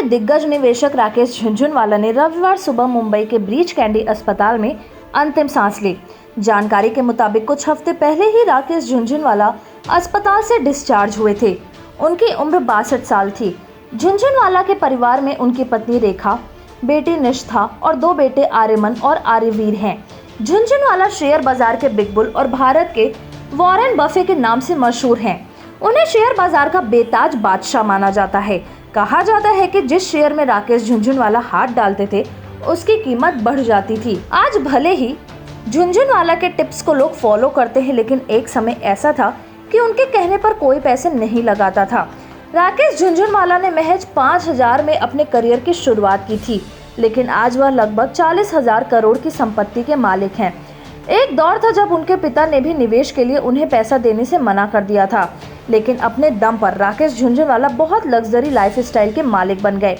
के दिग्गज निवेशक राकेश झुनझुनवाला ने रविवार सुबह मुंबई के ब्रीच कैंडी अस्पताल में अंतिम सांस ली। जानकारी के मुताबिक कुछ हफ्ते पहले ही राकेश झुनझुनवाला अस्पताल से डिस्चार्ज हुए थे। उनकी उम्र 62 साल थी। झुनझुनवाला के परिवार में उनकी पत्नी रेखा, बेटी निष्ठा और 2 बेटे आर्यमन और आर्यवीर हैं। झुनझुनवाला शेयर बाजार के बिग बुल और भारत के वॉरेन बफे के नाम से मशहूर हैं। उन्हें शेयर बाजार का बेताज बादशाह माना जाता है। कहा जाता है कि जिस शेयर में राकेश झुनझुनवाला हाथ डालते थे उसकी कीमत बढ़ जाती थी। आज भले ही झुनझुनवाला के टिप्स को लोग फॉलो करते हैं, लेकिन एक समय ऐसा था कि उनके कहने पर कोई पैसे नहीं लगाता था। राकेश झुनझुनवाला ने महज 5,000 में अपने करियर की शुरुआत की थी, लेकिन आज वह लगभग 40,000 करोड़ की संपत्ति के मालिक हैं। एक दौर था जब उनके पिता ने भी निवेश के लिए उन्हें पैसा देने से मना कर दिया था, लेकिन अपने दम पर राकेश झुनझुनवाला बहुत लग्जरी लाइफस्टाइल के मालिक बन गए।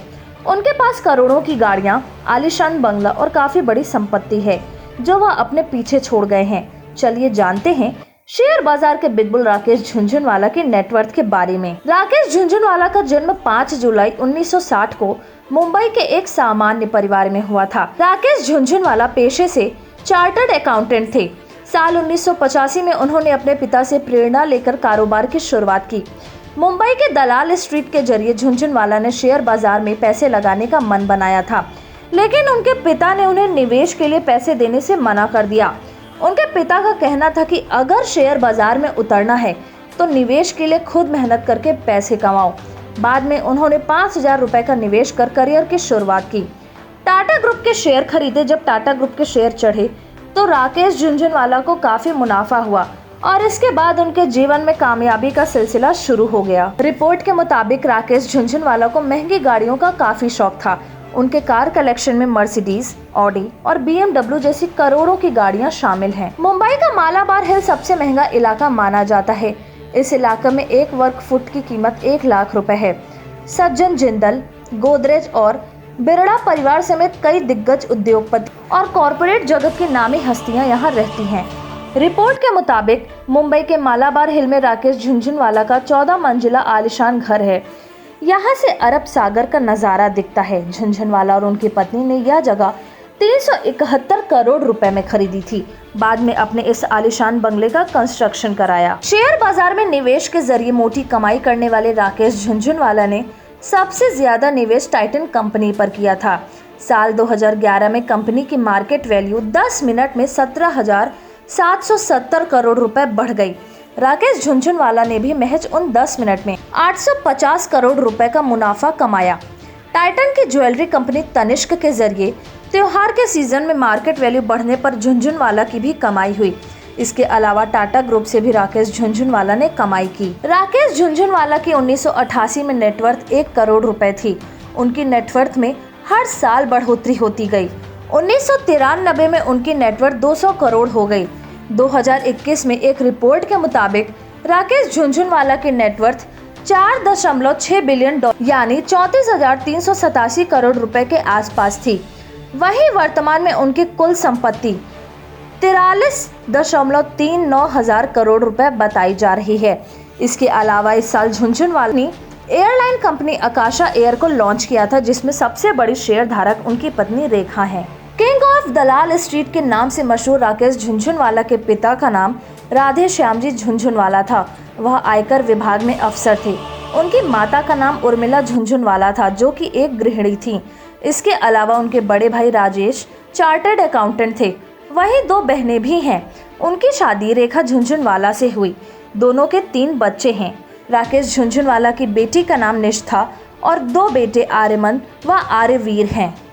उनके पास करोड़ों की गाड़ियां, आलीशान बंगला और काफी बड़ी संपत्ति है जो वह अपने पीछे छोड़ गए हैं। चलिए जानते हैं शेयर बाजार के बिग बुल राकेश झुनझुनवाला के नेटवर्थ के बारे में। राकेश झुनझुनवाला का जन्म 5 जुलाई 1960 को मुंबई के एक सामान्य परिवार में हुआ था। राकेश झुनझुनवाला पेशे से चार्टर्ड अकाउंटेंट थे। साल 1985 में उन्होंने अपने पिता से प्रेरणा लेकर कारोबार की शुरुआत की। मुंबई के दलाल स्ट्रीट के जरिए झुनझुनवाला ने शेयर बाजार में पैसे लगाने का मन बनाया था, लेकिन उनके पिता ने उन्हें निवेश के लिए पैसे देने से मना कर दिया। उनके पिता का कहना था कि अगर शेयर बाजार में उतरना है तो निवेश के लिए खुद मेहनत करके पैसे कमाओ। बाद में उन्होंने 5,000 रुपए का निवेश कर करियर की शुरुआत की। टाटा ग्रुप के शेयर खरीदे। जब टाटा ग्रुप के शेयर चढ़े तो राकेश झुनझुनवाला को काफी मुनाफा हुआ और इसके बाद उनके जीवन में कामयाबी का सिलसिला शुरू हो गया। रिपोर्ट के मुताबिक राकेश झुनझुनवाला को महंगी गाड़ियों का काफी शौक था। उनके कार कलेक्शन में मर्सिडीज, ऑडी और BMW जैसी करोड़ों की गाड़ियां शामिल हैं। मुंबई का मालाबार हिल सबसे महंगा इलाका माना जाता है। इस इलाके में 1 वर्ग फुट की कीमत 1 लाख रुपए है। सज्जन जिंदल, गोदरेज और बिरला परिवार समेत कई दिग्गज उद्योगपति और कॉरपोरेट जगत की नामी हस्तियां यहां रहती हैं। रिपोर्ट के मुताबिक मुंबई के मालाबार हिल में राकेश झुनझुनवाला का 14 मंजिला आलीशान घर है। यहाँ से अरब सागर का नजारा दिखता है। झुनझुनवाला और उनकी पत्नी ने यह जगह 371 करोड़ रुपए में खरीदी थी। बाद में अपने इस आलीशान बंगले का कंस्ट्रक्शन कराया। शेयर बाजार में निवेश के जरिए मोटी कमाई करने वाले राकेश झुनझुनवाला ने सबसे ज्यादा निवेश टाइटन कंपनी पर किया था। साल 2011 में कंपनी की मार्केट वैल्यू 10 मिनट में 17,770 करोड़ रुपए बढ़ गई। राकेश झुनझुनवाला ने भी महज उन 10 मिनट में 850 करोड़ रुपए का मुनाफा कमाया। टाइटन की ज्वेलरी कंपनी तनिष्क के जरिए त्योहार के सीजन में मार्केट वैल्यू बढ़ने पर झुनझुनवाला की भी कमाई हुई। इसके अलावा टाटा ग्रुप से भी राकेश झुनझुनवाला ने कमाई की। राकेश झुनझुनवाला की 1988 में नेटवर्थ 1 करोड़ रुपए थी। उनकी नेटवर्थ में हर साल बढ़ोतरी होती गई। 1993 में उनकी नेटवर्थ 200 करोड़ हो गई। 2021 में एक रिपोर्ट के मुताबिक राकेश झुनझुनवाला की नेटवर्थ 4.6 बिलियन डॉलर यानी 34,387 करोड़ रुपए के आसपास थी। वहीं वर्तमान में उनकी कुल संपत्ति 43.39 हजार करोड़ रुपए बताई जा रही है। इसके अलावा इस साल झुनझुनवाला ने एयरलाइन कंपनी आकाशा एयर को लॉन्च किया था, जिसमें सबसे बड़ी शेयर धारक उनकी पत्नी रेखा है। किंग ऑफ दलाल स्ट्रीट के नाम से मशहूर राकेश झुनझुनवाला के पिता का नाम राधे श्याम जी झुनझुनवाला था। वह आयकर विभाग में अफसर थे। उनकी माता का नाम उर्मिला झुनझुनवाला था, जो कि एक गृहिणी थी। इसके अलावा उनके बड़े भाई राजेश चार्टर्ड अकाउंटेंट थे। वहीं 2 बहनें भी हैं। उनकी शादी रेखा झुनझुनवाला से हुई। दोनों के 3 बच्चे हैं। राकेश झुनझुनवाला की बेटी का नाम निष्ठा और 2 बेटे आर्यमन व आर्यवीर हैं।